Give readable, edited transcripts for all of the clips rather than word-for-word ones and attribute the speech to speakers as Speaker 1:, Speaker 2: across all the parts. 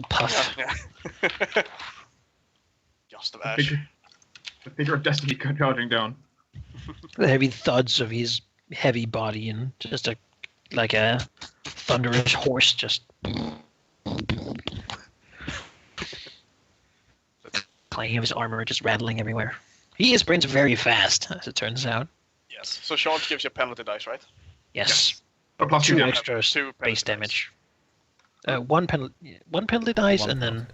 Speaker 1: puff.
Speaker 2: Yeah. Just of ash.
Speaker 3: The figure of destiny charging down.
Speaker 1: The heavy thuds of his heavy body and just like a thunderous horse just clanking of his armor just rattling everywhere. He sprints very fast, as it turns out.
Speaker 2: Yes. So charge gives you penalty dice, right?
Speaker 1: Yes.
Speaker 3: But plus
Speaker 1: Two
Speaker 3: two
Speaker 1: extra
Speaker 2: Two
Speaker 1: base
Speaker 2: penalty
Speaker 1: damage. One penalty dice,
Speaker 4: One
Speaker 1: and then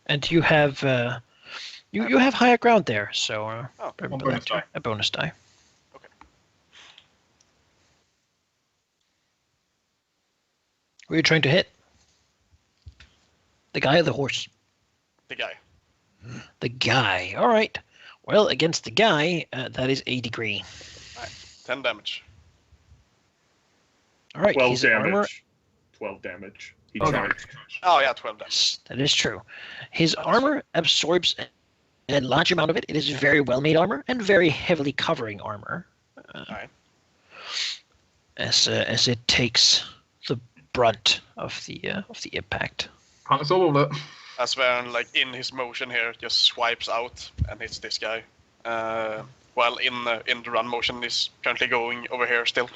Speaker 1: and you have you have higher ground there, so remember
Speaker 3: bonus
Speaker 1: that,
Speaker 3: die.
Speaker 1: a bonus die.
Speaker 2: Okay.
Speaker 1: Who are you trying to hit? The guy or the horse?
Speaker 2: The guy.
Speaker 1: The guy. All right. Well, against the guy, that is a degree.
Speaker 2: 10 damage.
Speaker 1: All right.
Speaker 5: 12
Speaker 1: his
Speaker 5: damage.
Speaker 1: armor.
Speaker 5: 12 damage. He
Speaker 3: Oh, no.
Speaker 5: charged.
Speaker 2: Oh yeah, 12 damage.
Speaker 1: Yes, that is true. His armor absorbs a large amount of it. It is very well made armor and very heavily covering armor.
Speaker 2: Alright.
Speaker 1: As it takes the brunt of the impact.
Speaker 3: Can't absorb all of it.
Speaker 2: As when, like, in his motion here, just swipes out and hits this guy. While in the run motion is currently going over here still.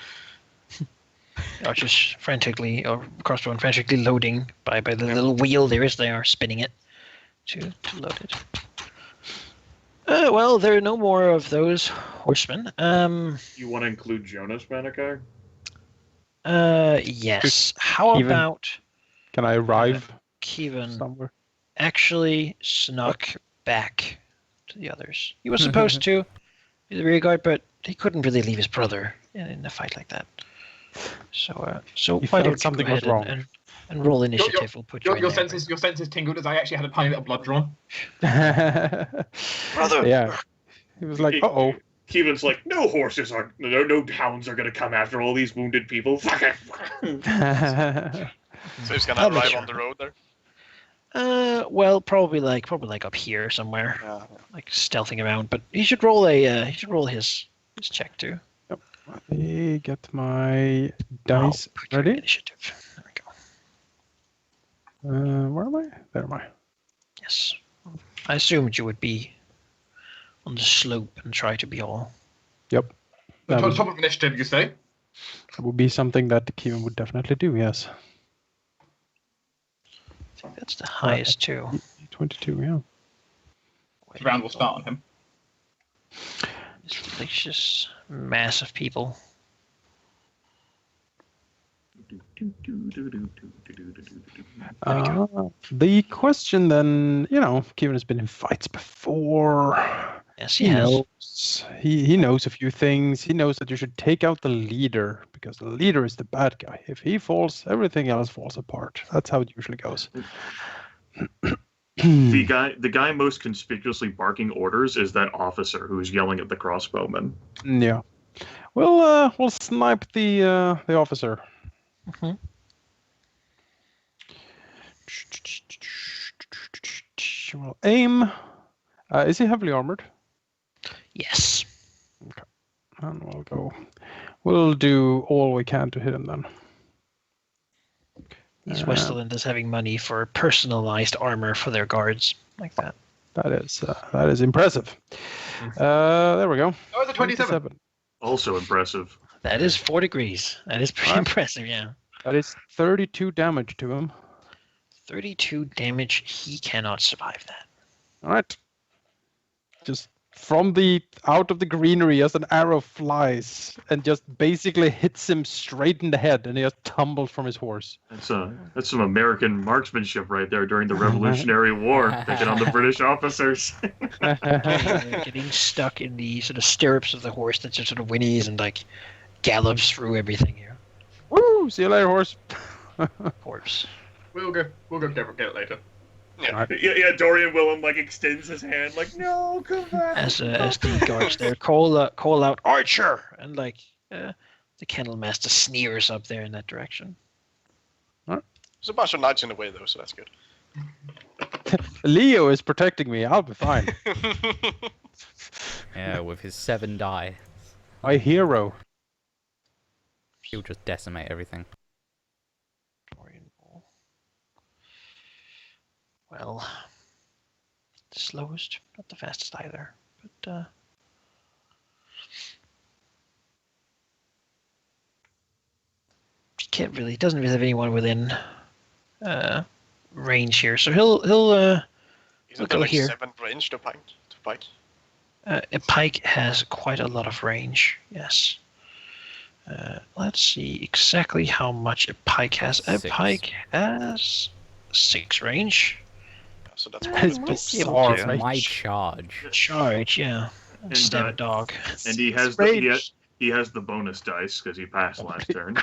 Speaker 1: Archers frantically, or crossbowmen frantically loading by the little wheel there as they are spinning it to load it. Well, there are no more of those horsemen.
Speaker 5: You want to include Jonas, Manikai?
Speaker 1: Yes. How
Speaker 6: Kevin.
Speaker 1: about
Speaker 6: Can I arrive
Speaker 1: Kevin
Speaker 6: somewhere?
Speaker 1: actually snuck back to the others? He was supposed to be the rear guard, but he couldn't really leave his brother in a fight like that. So
Speaker 6: He
Speaker 1: why
Speaker 6: felt
Speaker 1: don't you
Speaker 6: something
Speaker 1: go
Speaker 6: was
Speaker 1: ahead
Speaker 6: wrong.
Speaker 1: and roll initiative? We'll put you in
Speaker 3: Your
Speaker 1: there.
Speaker 3: senses tingled as I actually had a tiny bit of blood drawn.
Speaker 2: Brother!
Speaker 6: Yeah. He was like, uh-oh.
Speaker 5: Keelan's like, no horses are, no hounds are going to come after all these wounded people. Fuck it.
Speaker 2: So he's gonna
Speaker 1: I'll make
Speaker 2: arrive
Speaker 1: sure.
Speaker 2: on the road there.
Speaker 1: Well, probably like up here somewhere,
Speaker 2: Yeah.
Speaker 1: like stealthing around. But he should roll his check too.
Speaker 6: Let me get my dice
Speaker 1: I'll put you in
Speaker 6: ready.
Speaker 1: initiative. There we go.
Speaker 6: Where am I? There am I.
Speaker 1: Yes. I assumed you would be on the slope and try to be all.
Speaker 6: Yep.
Speaker 3: The
Speaker 6: That
Speaker 3: top of initiative, you say?
Speaker 6: would be something that Kevin would definitely do, yes.
Speaker 1: I think that's the highest too.
Speaker 6: 22, yeah.
Speaker 3: The round will start on him.
Speaker 1: This delicious mass of people.
Speaker 6: The question then, Kevin has been in fights before.
Speaker 1: Yes, he has.
Speaker 6: knows he knows a few things. He knows that you should take out the leader because the leader is the bad guy. If he falls, everything else falls apart. That's how it usually goes.
Speaker 5: The guy most conspicuously barking orders is that officer who's yelling at the crossbowman.
Speaker 6: Yeah. We'll snipe the officer.
Speaker 1: Mhm.
Speaker 6: We'll aim. Is he heavily armored?
Speaker 1: Yes.
Speaker 6: And we'll do all we can to hit him then.
Speaker 1: These Westerlanders having money for personalized armor for their guards like that.
Speaker 6: That is impressive. There we go.
Speaker 3: Oh, it's a 27.
Speaker 5: Also impressive.
Speaker 1: That is 4 degrees. That is pretty impressive, yeah.
Speaker 6: That is 32 damage to him.
Speaker 1: 32 damage. He cannot survive that.
Speaker 6: All right. Just out of the greenery as an arrow flies and just basically hits him straight in the head, and he just tumbles from his horse.
Speaker 5: That's some American marksmanship right there during the Revolutionary War, picking on the British officers.
Speaker 1: Getting stuck in the sort of stirrups of the horse that just sort of whinnies and like gallops through everything here.
Speaker 6: Woo! See you later, horse.
Speaker 1: Corpse.
Speaker 3: We'll go get it later.
Speaker 5: Yeah, Dorian Willem extends his hand no, come back.
Speaker 1: As the guards there call out Archer, and the kennel master sneers up there in that direction.
Speaker 2: There's a bunch of knights in the way though, so that's good.
Speaker 6: Leo is protecting me. I'll be fine.
Speaker 4: Yeah, with his 7 die,
Speaker 6: My hero.
Speaker 4: he'll just decimate everything.
Speaker 1: well, the slowest, not the fastest either. But he doesn't really have anyone within range here, so he'll
Speaker 2: Isn't
Speaker 1: go
Speaker 2: there like
Speaker 1: here.
Speaker 2: 7 range to pike?
Speaker 1: A pike has quite a lot of range. Yes. Let's see exactly how much a pike has. A
Speaker 4: 6.
Speaker 1: pike has 6 range.
Speaker 2: Yeah, so that's
Speaker 6: That is
Speaker 2: probably
Speaker 6: bizarre,
Speaker 1: to.
Speaker 6: right?
Speaker 4: My charge.
Speaker 1: Charge, yeah. And stab a dog.
Speaker 5: And he has he has the bonus dice because he passed last turn.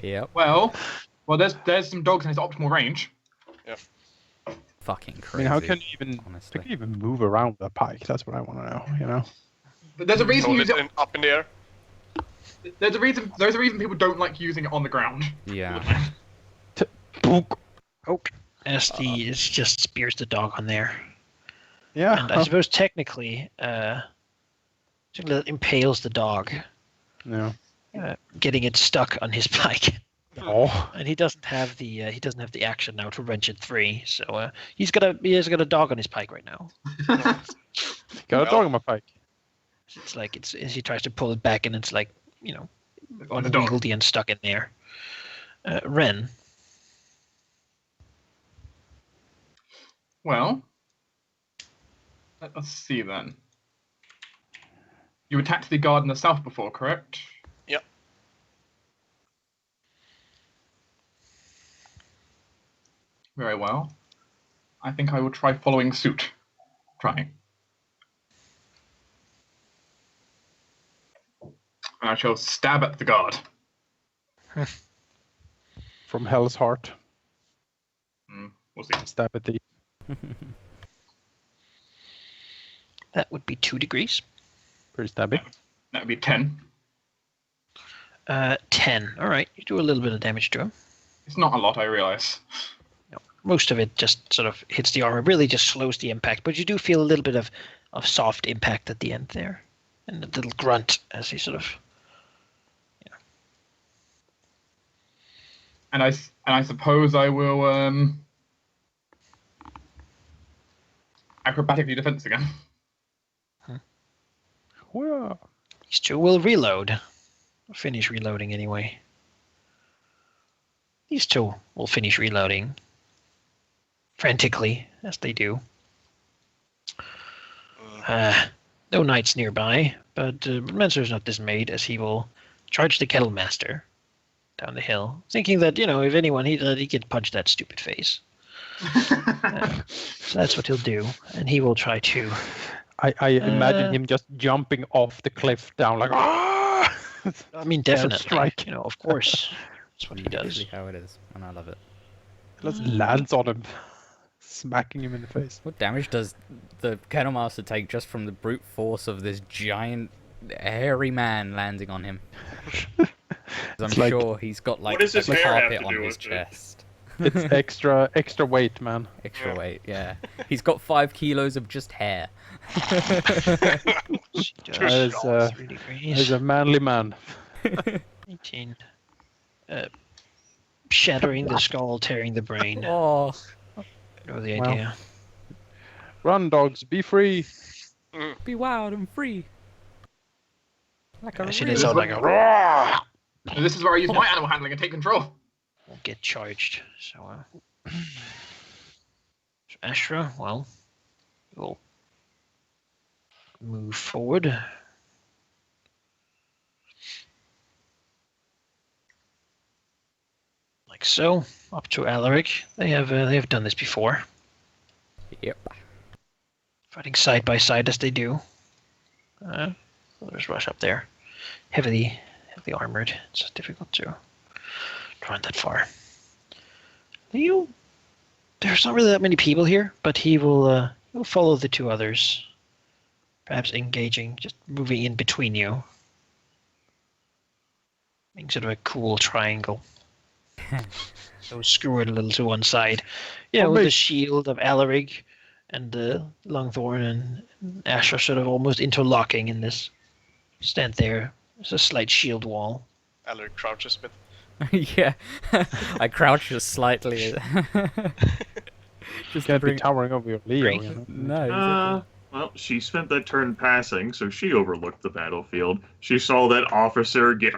Speaker 4: Yep.
Speaker 3: Well, there's some dogs in his optimal range.
Speaker 4: Fucking
Speaker 6: I
Speaker 4: crazy.
Speaker 6: mean, how can you even
Speaker 4: honestly.
Speaker 6: move around the pike? That's what I want to know. You know.
Speaker 3: But there's a reason you
Speaker 2: hold
Speaker 3: use
Speaker 2: it
Speaker 3: it.
Speaker 2: up in the air.
Speaker 3: There's a reason people don't like using it on the ground.
Speaker 4: Yeah.
Speaker 1: As the it just spears the dog on there.
Speaker 6: Yeah.
Speaker 1: And I suppose technically, it impales the dog,
Speaker 6: Yeah.
Speaker 1: getting it stuck on his pike.
Speaker 6: Oh.
Speaker 1: And he doesn't have the action now to wrench it free. So he has got a dog on his pike right now.
Speaker 6: Got a dog on my pike.
Speaker 1: It's like as he tries to pull it back, and it's like
Speaker 3: On the dog.
Speaker 1: unwieldy and stuck in there. Ren.
Speaker 3: Well, let's see then. You attacked the guard in the south before, correct?
Speaker 2: Yep.
Speaker 3: Very well. I think I will try following suit. Trying. And I shall stab at the guard.
Speaker 6: From Hell's Heart.
Speaker 3: We'll see.
Speaker 6: Stab at the.
Speaker 1: That would be 2 degrees.
Speaker 6: Pretty stabby.
Speaker 3: That would be 10.
Speaker 1: 10. All right, you do a little bit of damage to him.
Speaker 3: It's not a lot, I realize.
Speaker 1: Most of it just sort of hits the armor, really just slows the impact, but you do feel a little bit of soft impact at the end there. And a little grunt as he sort of...
Speaker 3: And I suppose I will acrobatically defense again.
Speaker 6: Well,
Speaker 1: These two will reload. Finish reloading anyway. These two will finish reloading. Frantically, as they do. No knights nearby, but Menser is not dismayed as he will charge the Kettle Master down the hill, thinking that, if anyone, he could punch that stupid face. So that's what he'll do, and he will try to...
Speaker 6: I imagine him just jumping off the cliff down like.
Speaker 1: I mean, definitely.
Speaker 6: Strike.
Speaker 1: Of course. That's what he does.
Speaker 4: Usually how it is, and I love it.
Speaker 6: Just lands on him, smacking him in the face.
Speaker 4: What damage does the Kettle Master take just from the brute force of this giant, hairy man landing on him? 'Cause I'm
Speaker 6: It's like-
Speaker 4: sure he's got like
Speaker 5: What does his
Speaker 4: a
Speaker 5: hair have
Speaker 4: carpet
Speaker 5: to
Speaker 4: on
Speaker 5: do
Speaker 4: his
Speaker 5: with it?
Speaker 4: chest.
Speaker 6: It's extra weight, man.
Speaker 4: Extra
Speaker 2: Yeah.
Speaker 4: weight, yeah. He's got 5 kilos of just hair.
Speaker 1: She does.
Speaker 6: That is,
Speaker 1: 3
Speaker 6: He's
Speaker 1: degrees.
Speaker 6: a manly man.
Speaker 1: 18. Shattering the skull, tearing the brain.
Speaker 4: Oh,
Speaker 1: Know the
Speaker 6: Wow.
Speaker 1: idea.
Speaker 6: Run, dogs, be free.
Speaker 4: be wild and free. Like a
Speaker 1: Actually,
Speaker 4: real-
Speaker 1: they sound like a roar.
Speaker 3: And this is where I use my animal handling and take control.
Speaker 1: Won't get charged. So, Ashra, well, will move forward. Like so, up to Alaric. They have done this before,
Speaker 4: Yep.
Speaker 1: fighting side by side as they do. There's rush up there, heavily armored. It's difficult to run that far. There's not really that many people here, but he will follow the two others, perhaps engaging, just moving in between you, making sort of a cool triangle. So screw it a little to one side, with the shield of Alaric and the Longthorn and Asher sort of almost interlocking in this. Stand there. There's a slight shield wall.
Speaker 2: Alaric crouches a bit.
Speaker 4: Yeah. I crouch just slightly. Just
Speaker 6: Can't be
Speaker 4: bring-
Speaker 6: towering over your Leo.
Speaker 1: Bring-
Speaker 6: You know?
Speaker 4: No, exactly.
Speaker 5: Well, she spent that turn passing, so she overlooked the battlefield. She saw that officer get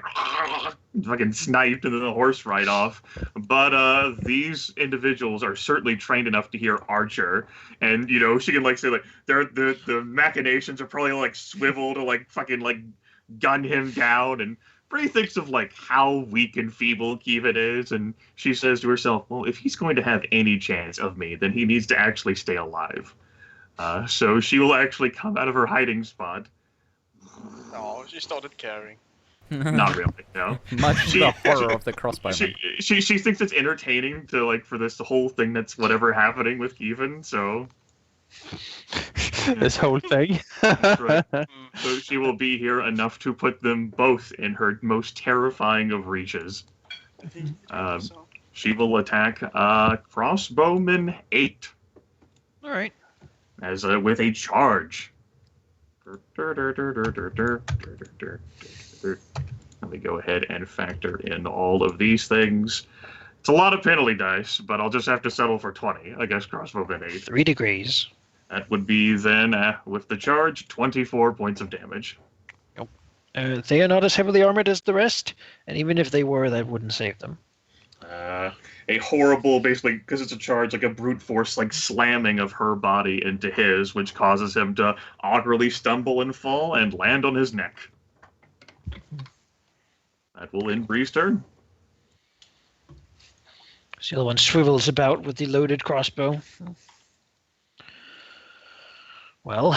Speaker 5: fucking sniped and then the horse ride off. But these individuals are certainly trained enough to hear Archer, and you know she can like say like the machinations are probably like swivel to like fucking like gun him down. And Bray thinks of like how weak and feeble Kevin is, and she says to herself, "Well, if he's going to have any chance of me, then he needs to actually stay alive." So she will actually come out of her hiding spot.
Speaker 2: No, she started caring.
Speaker 5: Not really, no.
Speaker 4: Much to
Speaker 5: She-
Speaker 4: the horror of the crossbowman.
Speaker 5: She thinks it's entertaining to like for this whole thing that's whatever happening with Kevin. So
Speaker 6: This whole thing.
Speaker 5: that's right. So she will be here enough to put them both in her most terrifying of reaches.
Speaker 2: So,
Speaker 5: She will attack Crossbowman 8
Speaker 1: All right.
Speaker 5: as with a charge. Let me go ahead and factor in all of these things. It's a lot of penalty dice, but I'll just have to settle for 20 against Crossbowman 8.
Speaker 1: 3 degrees.
Speaker 5: That would be then, with the charge, 24 points of damage.
Speaker 1: They are not as heavily armored as the rest, and even if they were, that wouldn't save them.
Speaker 5: A horrible, basically, because it's a charge, like a brute force, like slamming of her body into his, which causes him to awkwardly stumble and fall and land on his neck. That will end Bree's turn.
Speaker 1: So the other one swivels about with the loaded crossbow. Well,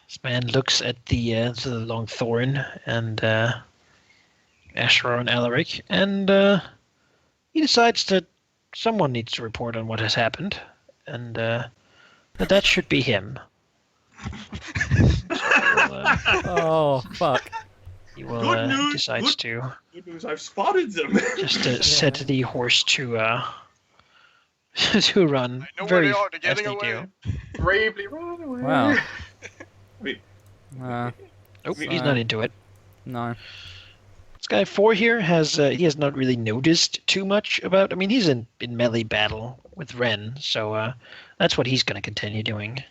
Speaker 1: this man looks at the Longthorn and Asher and Alaric, and he decides that someone needs to report on what has happened, and that should be him.
Speaker 4: Oh, fuck.
Speaker 1: He will
Speaker 5: Good news,
Speaker 1: decides
Speaker 5: good-
Speaker 1: to
Speaker 5: Good news, I've spotted them.
Speaker 1: just set the horse to to run
Speaker 2: I know
Speaker 1: very
Speaker 2: where they are. They're
Speaker 1: as
Speaker 2: getting
Speaker 1: they
Speaker 2: away.
Speaker 1: do.
Speaker 3: Bravely run away.
Speaker 4: Wow.
Speaker 5: Wait.
Speaker 1: Nope, he's not into it.
Speaker 4: No.
Speaker 1: This guy 4 here has he has not really noticed too much about. I mean, he's in melee battle with Ren, so that's what he's going to continue doing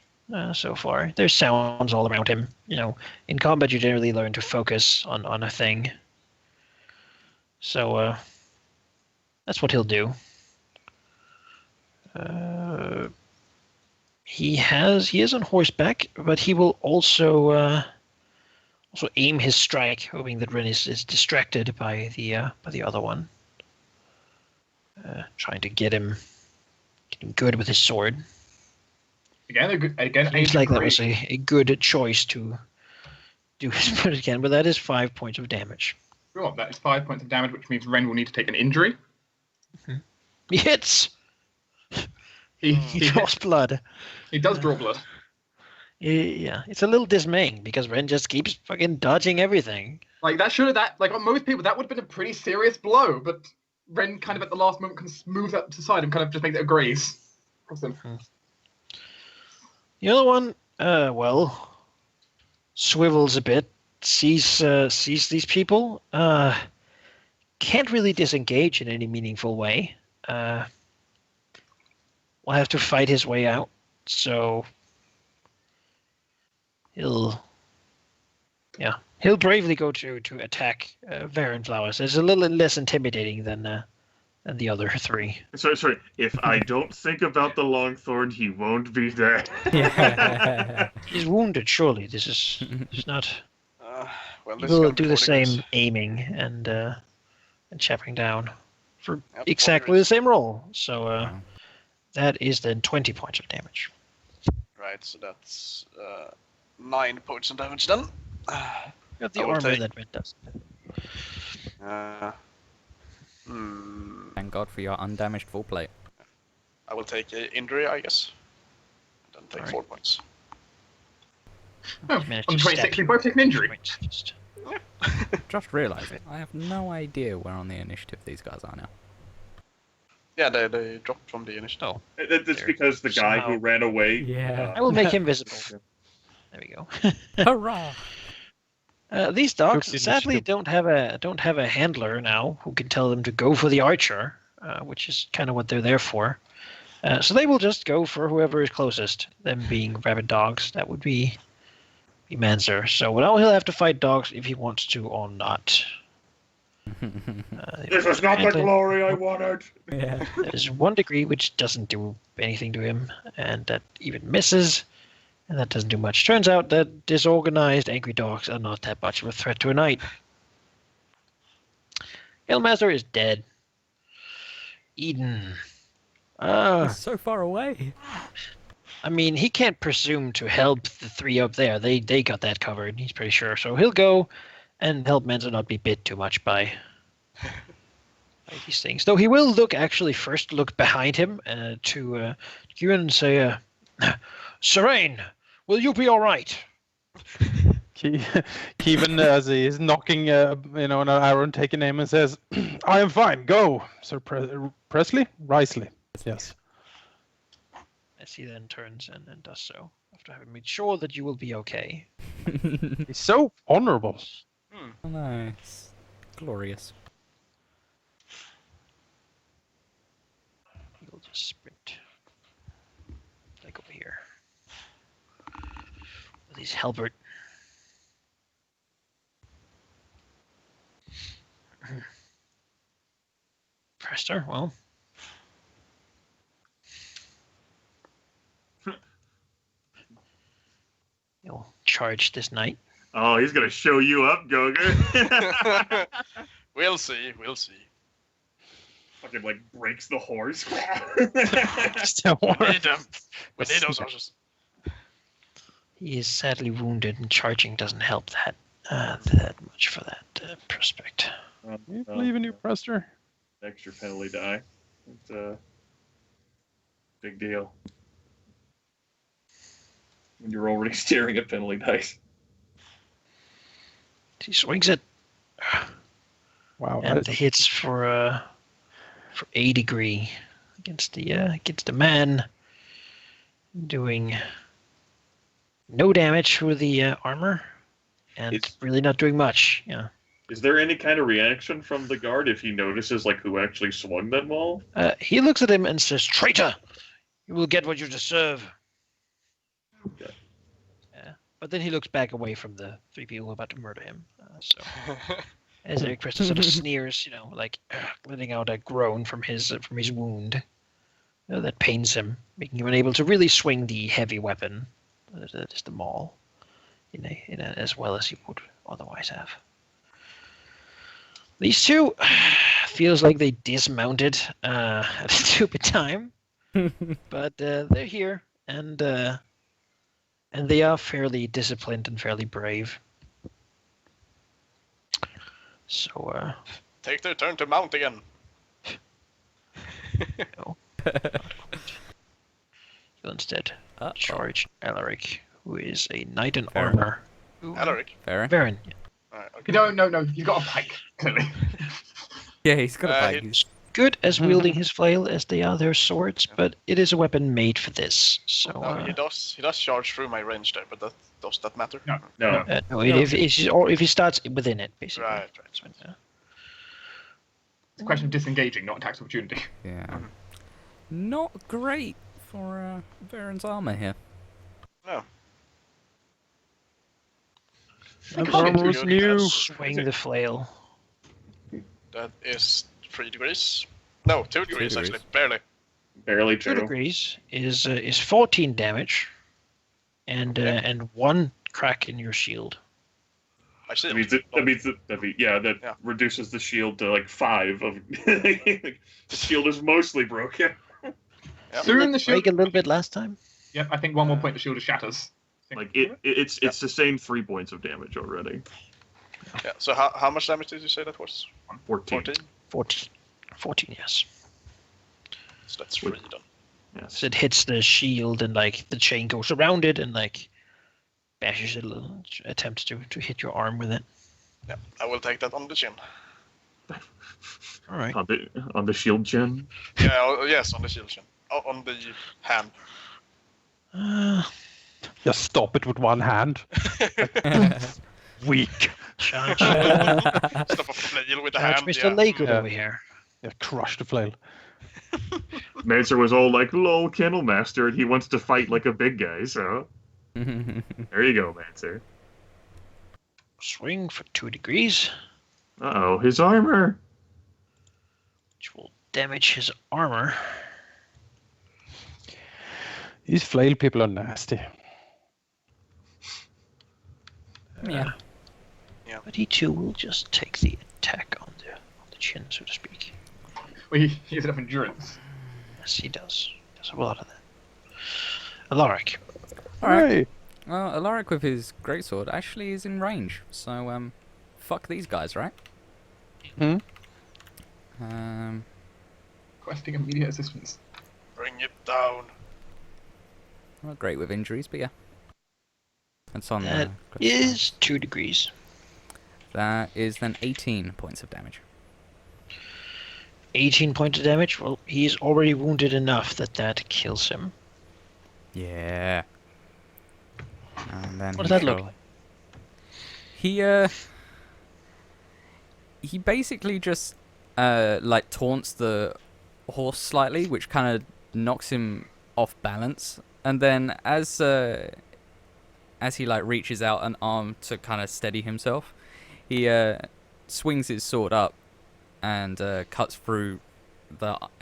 Speaker 1: so far. There's sounds all around him. You know, in combat you generally learn to focus on a thing. So that's what he'll do. He is on horseback, but he will also aim his strike, hoping that Ren is distracted by the other one. Trying to get him good with his sword.
Speaker 3: Again,
Speaker 1: Seems like that was a good choice to do his sword again, but that is 5 points of damage.
Speaker 3: Sure, that is 5 points of damage, which means Ren will need to take an injury.
Speaker 1: He hits.
Speaker 3: He
Speaker 1: He draws blood.
Speaker 3: he does draw blood.
Speaker 1: Yeah, it's a little dismaying because Ren just keeps fucking dodging everything.
Speaker 3: Like on most people that would have been a pretty serious blow, but Ren kind of at the last moment kind of moves up to the side and kind of just makes it a graze. Awesome.
Speaker 1: The other one, swivels a bit, sees these people, can't really disengage in any meaningful way. Will have to fight his way out, so he'll bravely go to attack Varen Flowers. It's a little less intimidating than the other 3.
Speaker 5: Sorry. If I don't think about the Longthorn, he won't be there.
Speaker 4: Yeah.
Speaker 1: He's wounded, surely. This is not.
Speaker 2: Well,
Speaker 1: He
Speaker 2: this is
Speaker 1: will
Speaker 2: gonna be
Speaker 1: do the
Speaker 2: 40
Speaker 1: same
Speaker 2: degrees.
Speaker 1: aiming and chopping down for
Speaker 2: Yep,
Speaker 1: exactly
Speaker 2: 40
Speaker 1: the same roll. So
Speaker 4: Wow.
Speaker 1: that is then 20 points of damage.
Speaker 2: Right, so that's 9 points of damage then.
Speaker 1: Got the
Speaker 2: I will
Speaker 1: armor
Speaker 2: take-
Speaker 1: that Red does.
Speaker 4: Thank God for your undamaged full plate.
Speaker 2: I will take a injury, I guess. Then take
Speaker 1: Alright.
Speaker 2: 4 points.
Speaker 3: Oh,
Speaker 1: Managed
Speaker 3: on
Speaker 1: to
Speaker 3: 26,
Speaker 1: stab
Speaker 3: we
Speaker 1: you.
Speaker 3: both take an injury.
Speaker 1: Points. Just-
Speaker 4: Just realised I have no idea where on the initiative these guys are now.
Speaker 2: Yeah, they dropped from the initiative.
Speaker 1: Oh,
Speaker 5: That's
Speaker 1: There.
Speaker 5: because the guy who
Speaker 1: Somehow.
Speaker 5: ran away.
Speaker 4: Yeah.
Speaker 1: I will make him visible. There we go.
Speaker 4: Hurrah!
Speaker 1: These dogs
Speaker 6: Took the
Speaker 1: sadly
Speaker 6: initiative.
Speaker 1: don't have a handler now who can tell them to go for the archer, which is kind of what they're there for. So they will just go for whoever is closest. Them being rabid dogs. That would be Manzer. So now he'll have to fight dogs if he wants to or not.
Speaker 5: This is not the glory I wanted.
Speaker 4: Yeah.
Speaker 1: There's 1 degree, which doesn't do anything to him, and that even misses, and that doesn't do much. Turns out that disorganized, angry dogs are not that much of a threat to a knight. Ilmaster is dead. Eden.
Speaker 4: He's so far away.
Speaker 1: I mean, he can't presume to help the 3 up there. They got that covered, he's pretty sure. So he'll go and help Manzer not be bit too much by these things. Though he will first look behind him to Kieran and say, Serene, will you be all right?
Speaker 6: Kevin, as he is knocking, an arrow and taking aim, and says, "I am fine. Go, Sir Presley, Risley." Yes.
Speaker 1: As he then turns and does so, after having made sure that you will be okay.
Speaker 6: He's so honorable.
Speaker 4: Nice. Glorious.
Speaker 1: He'll just sprint. Like over here. With his halberd. Prester, well. He'll charge this knight.
Speaker 5: Oh, he's gonna show you up, Goger.
Speaker 2: We'll see.
Speaker 5: Fucking like breaks the horse.
Speaker 6: Still
Speaker 2: We need those horses.
Speaker 1: He is sadly wounded, and charging doesn't help that much for that prospect.
Speaker 6: We believe in you, Prester.
Speaker 5: Extra penalty die. It's a big deal. When you're already staring at penalty dice.
Speaker 1: He swings it.
Speaker 6: Wow.
Speaker 1: And hits for a degree against the man, doing no damage with the armor, and
Speaker 5: It's
Speaker 1: really not doing much. Yeah.
Speaker 5: Is there any kind of reaction from the guard if he notices like who actually swung that ball?
Speaker 1: He looks at him and says, "Traitor, you will get what you deserve."
Speaker 5: Okay.
Speaker 1: Yeah. But then he looks back away from the 3 people who are about to murder him. As Eric Preston sort of sneers, like letting out a groan from his wound. That pains him, making him unable to really swing the heavy weapon, that is the maul, as well as he would otherwise have. These 2 feels like they dismounted at a stupid time, but they're here, and they are fairly disciplined and fairly brave. So,
Speaker 2: Take their turn to mount again.
Speaker 1: no. He'll instead charge Alaric, who is a knight in
Speaker 4: Fair
Speaker 1: armor.
Speaker 2: Alaric.
Speaker 4: Fair.
Speaker 1: Varen.
Speaker 2: Alright, okay.
Speaker 3: No, you've got a pike, clearly.
Speaker 4: Yeah, he's got a bag.
Speaker 2: He's-
Speaker 1: Good as wielding his flail as they are their swords, but it is a weapon made for this. So,
Speaker 2: he does charge through my range there, but does that matter?
Speaker 3: No.
Speaker 5: No.
Speaker 1: no, if he starts within it, basically.
Speaker 2: Right.
Speaker 1: So, yeah.
Speaker 3: It's a question of disengaging, not attacks opportunity.
Speaker 4: Yeah. Not great for Varen's armor here.
Speaker 2: No.
Speaker 6: That
Speaker 3: can't be
Speaker 6: armor was
Speaker 2: too
Speaker 6: new.
Speaker 1: Swing the flail.
Speaker 2: That is 3 degrees. No, 2 degrees
Speaker 4: degrees.
Speaker 2: actually, barely.
Speaker 5: Barely
Speaker 1: 2
Speaker 5: true.
Speaker 1: degrees is 14 damage, and 1 crack in your shield.
Speaker 2: I see.
Speaker 5: That reduces the shield to like 5 of the shield is mostly broken.
Speaker 2: Yeah.
Speaker 3: Soon the shield.
Speaker 1: Break a little bit last time.
Speaker 3: Yeah, I think 1 more point the shield shatters.
Speaker 5: Like it's sustained 3 points of damage already.
Speaker 2: Yeah. So how much damage did you say that was?
Speaker 5: 14.
Speaker 2: 14.
Speaker 1: 14, yes.
Speaker 2: So that's 3 done.
Speaker 5: Yes.
Speaker 1: So it hits the shield, and like the chain goes around it, and like bashes it a little. Attempts to hit your arm with it.
Speaker 2: Yeah, I will take that on the chin.
Speaker 1: All right.
Speaker 5: On the shield gen.
Speaker 2: Yeah. Yes, on the shield chin. Oh, on the hand.
Speaker 6: Just stop it with one hand. Weak.
Speaker 1: Charge,
Speaker 2: Stop a flail with the
Speaker 1: charge
Speaker 2: hand.
Speaker 1: Mr.
Speaker 2: Yeah.
Speaker 1: Lakewood
Speaker 6: Yeah.
Speaker 1: over here.
Speaker 6: Yeah, crush the flail.
Speaker 5: Mancer was all like, lol, Kennel Master, and he wants to fight like a big guy, so there you go, Mancer.
Speaker 1: Swing for 2 degrees,
Speaker 5: Uh-oh, his armor.
Speaker 1: which will damage his armor.
Speaker 6: These flail people are nasty.
Speaker 4: Yeah.
Speaker 1: But he too will just take the attack on the chin, so to speak.
Speaker 3: Well, he has enough endurance.
Speaker 1: Yes, he does. He does a lot of that. Alaric.
Speaker 4: Alright.
Speaker 6: Hey,
Speaker 4: Well, Alaric with his greatsword actually is in range, so fuck these guys, right?
Speaker 6: Hmm?
Speaker 3: Requesting immediate assistance.
Speaker 2: Bring it down.
Speaker 4: Not great with injuries, but yeah. That's on
Speaker 1: That
Speaker 4: the
Speaker 1: is 2 degrees.
Speaker 4: That is then 18 points of damage.
Speaker 1: 18 points of damage. Well, he's already wounded enough that kills him.
Speaker 4: Yeah. And then
Speaker 1: What does that look like?
Speaker 4: He basically just like taunts the horse slightly, which kind of knocks him off balance. And then as he like reaches out an arm to kind of steady himself, he swings his sword up and cuts through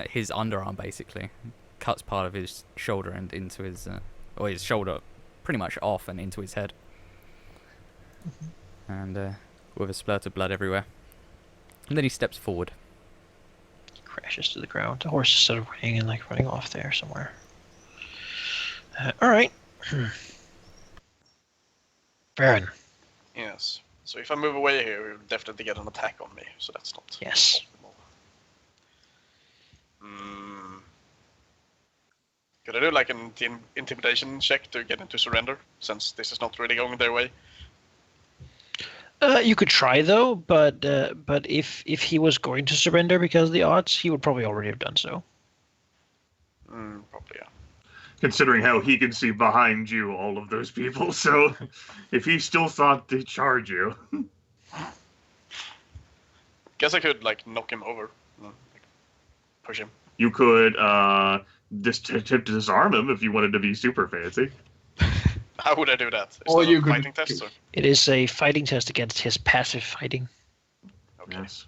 Speaker 4: his underarm, basically. Cuts part of his shoulder and into his or his shoulder pretty much off and into his head. And with a splatter of blood everywhere. And then he steps forward.
Speaker 1: He crashes to the ground. The horse is sort of running off there somewhere. Alright. Baron.
Speaker 2: Yes. So if I move away here, we'll definitely get an attack on me. So that's not
Speaker 1: Yes.
Speaker 2: possible. Could I do like an intimidation check to get him to surrender, since this is not really going their way?
Speaker 1: You could try though, but if he was going to surrender because of the odds, he would probably already have done so.
Speaker 2: Probably, yeah.
Speaker 5: Considering how he can see behind you all of those people, so if he still thought to charge you.
Speaker 2: Guess I could like knock him over, like, push him.
Speaker 5: You could disarm him if you wanted to be super fancy.
Speaker 2: How would I do that? Is
Speaker 3: Or
Speaker 2: that
Speaker 3: you
Speaker 2: a
Speaker 3: could-
Speaker 2: fighting test? Or?
Speaker 1: It is a fighting test against his passive fighting.
Speaker 2: Okay.
Speaker 5: Yes.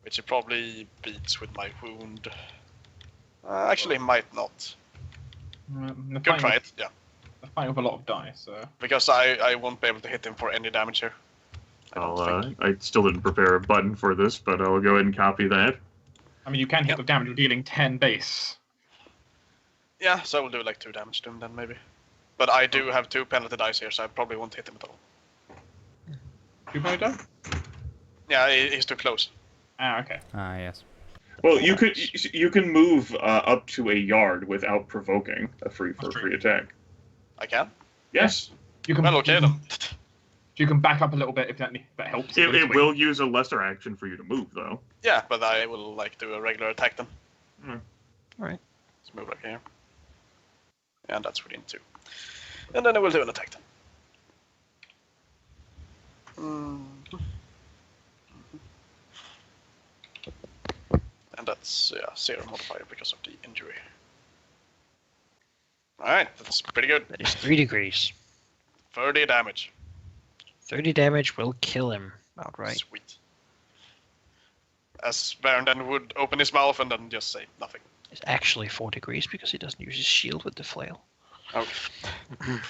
Speaker 2: Which he probably beats with my wound. Actually, might not. Could try it, yeah.
Speaker 3: They're fighting with a lot of dice, so...
Speaker 2: Because I won't be able to hit him for any damage here. I don't think.
Speaker 5: I still didn't prepare a button for this, but I'll go ahead and copy that.
Speaker 3: I mean, you can hit the damage, you're dealing 10 base.
Speaker 2: Yeah, so I will do like 2 damage to him then, maybe. But I do have 2 penalty dice here, so I probably won't hit him at all.
Speaker 3: 2 penalty die?
Speaker 2: Yeah, he's too close.
Speaker 3: Ah, okay.
Speaker 4: Ah, yes.
Speaker 5: Well, you can move up to a yard without provoking a free attack.
Speaker 2: I can?
Speaker 5: Yes.
Speaker 3: You can,
Speaker 2: Well, okay
Speaker 3: you
Speaker 2: then.
Speaker 3: can, you can back up a little bit if that helps.
Speaker 5: It will use a lesser action for you to move, though.
Speaker 2: Yeah, but I will like do a regular attack then.
Speaker 1: Alright.
Speaker 2: Let's move right here. And that's within 2. And then I will do an attack then. And that's 0 modifier because of the injury. Alright, that's pretty good.
Speaker 1: That is 3 degrees.
Speaker 2: 30 damage.
Speaker 1: 30 damage will kill him outright.
Speaker 2: Sweet. As Baron then would open his mouth and then just say nothing.
Speaker 1: It's actually 4 degrees because he doesn't use his shield with the flail.
Speaker 2: Okay.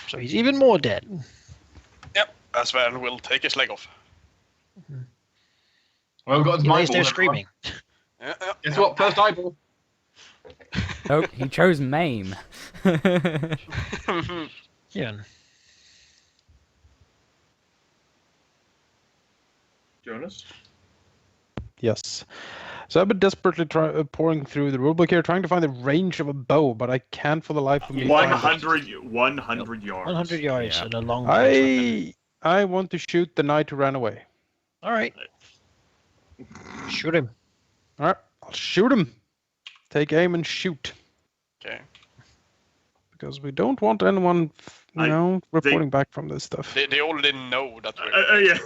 Speaker 1: So he's even more dead.
Speaker 2: Yep, as Baron will take his leg off.
Speaker 3: Well, we've got his
Speaker 1: He lays
Speaker 3: eyeball
Speaker 1: there
Speaker 3: then.
Speaker 1: screaming.
Speaker 2: Yeah,
Speaker 3: Guess what? First eyeball.
Speaker 4: Oh, he chose maim.
Speaker 1: Yeah.
Speaker 5: Jonas?
Speaker 6: yes. So I've been desperately pouring through the rulebook here, trying to find the range of a bow, but I can't for the life of me. find it.
Speaker 5: 100 yards.
Speaker 1: 100 yards
Speaker 4: Yeah.
Speaker 1: and a long range
Speaker 6: I want to shoot the knight who ran away.
Speaker 1: weapon. Alright. Shoot him.
Speaker 6: All right, I'll shoot him. Take aim and shoot,
Speaker 2: Okay.
Speaker 6: because we don't want anyone, reporting back from this stuff.
Speaker 2: They already know that we're...
Speaker 5: Yeah.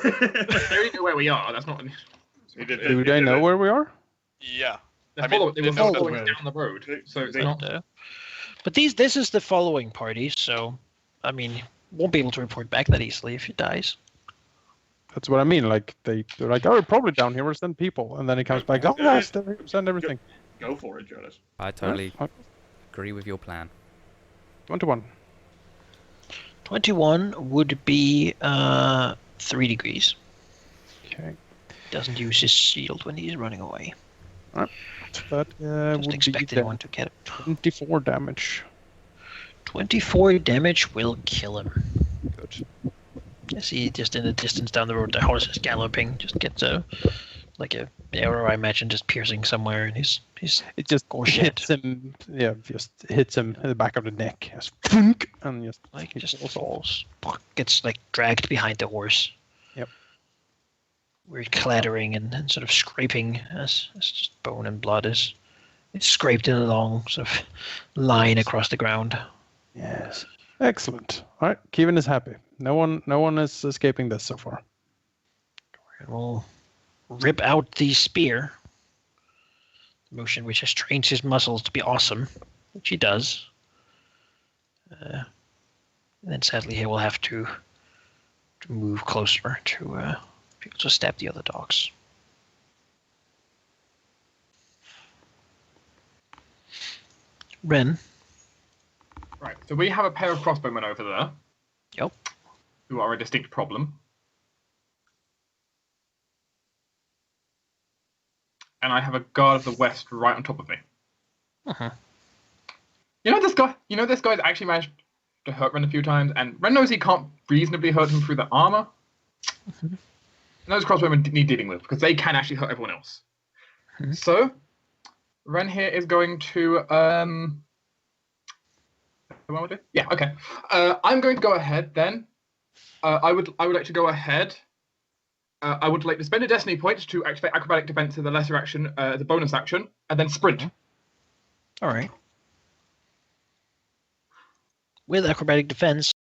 Speaker 3: They already know where we are. That's not.
Speaker 6: Do they know where we are?
Speaker 2: Yeah.
Speaker 3: They
Speaker 2: I mean,
Speaker 3: were
Speaker 2: they know
Speaker 3: following
Speaker 1: that-
Speaker 3: down the road. So they,
Speaker 1: But this is the following party, so I mean, won't be able to report back that easily if he dies.
Speaker 6: That's what I mean. Like they're like, oh, we're probably down here. We'll send people, and then he comes back. Oh, yes, send everything.
Speaker 5: Go for it, Jonas.
Speaker 4: I totally
Speaker 6: Huh?
Speaker 4: agree with your plan.
Speaker 6: 21.
Speaker 1: 21 would be 3 degrees.
Speaker 6: Okay.
Speaker 1: Doesn't use his shield when he's running away.
Speaker 6: That
Speaker 1: Just
Speaker 6: would
Speaker 1: expect
Speaker 6: be
Speaker 1: anyone to get it.
Speaker 6: 24 damage.
Speaker 1: 24 damage will kill him.
Speaker 6: Good.
Speaker 1: You see, just in the distance down the road, the horse is galloping. Just gets like a arrow, I imagine, just piercing somewhere, and he's
Speaker 6: It just
Speaker 1: Gorget.
Speaker 6: hits him. Yeah, just hits him in the back of the neck. Just thunk, and just
Speaker 1: like
Speaker 6: he
Speaker 1: just
Speaker 6: falls off.
Speaker 1: falls, gets like dragged behind the horse.
Speaker 6: Yep.
Speaker 1: Weird clattering and sort of scraping as just bone and blood is. It's scraped in a long sort of line across the ground.
Speaker 6: Yes. Excellent. All right, Kevin is happy. No one is escaping this so far.
Speaker 1: And we'll rip out the spear. The motion which has trained his muscles to be awesome, which he does. And then sadly he will have to move closer to be able to stab the other dogs. Ren.
Speaker 3: right. So we have a pair of crossbowmen over there.
Speaker 1: Yep.
Speaker 3: Who are a distinct problem. And I have a guard of the west right on top of me.
Speaker 1: Uh-huh.
Speaker 3: You know this guy's actually managed to hurt Ren a few times, and Ren knows he can't reasonably hurt him through the armor.
Speaker 1: Mhm.
Speaker 3: And those crossbowmen need dealing with, because they can actually hurt everyone else.
Speaker 1: Mhm.
Speaker 3: So, Ren here is going to yeah, okay. I'm going to go ahead then. I would like to go ahead. I would like to spend a destiny point to activate acrobatic defense as a lesser action, as a bonus action, and then sprint.
Speaker 1: All right. With acrobatic defense,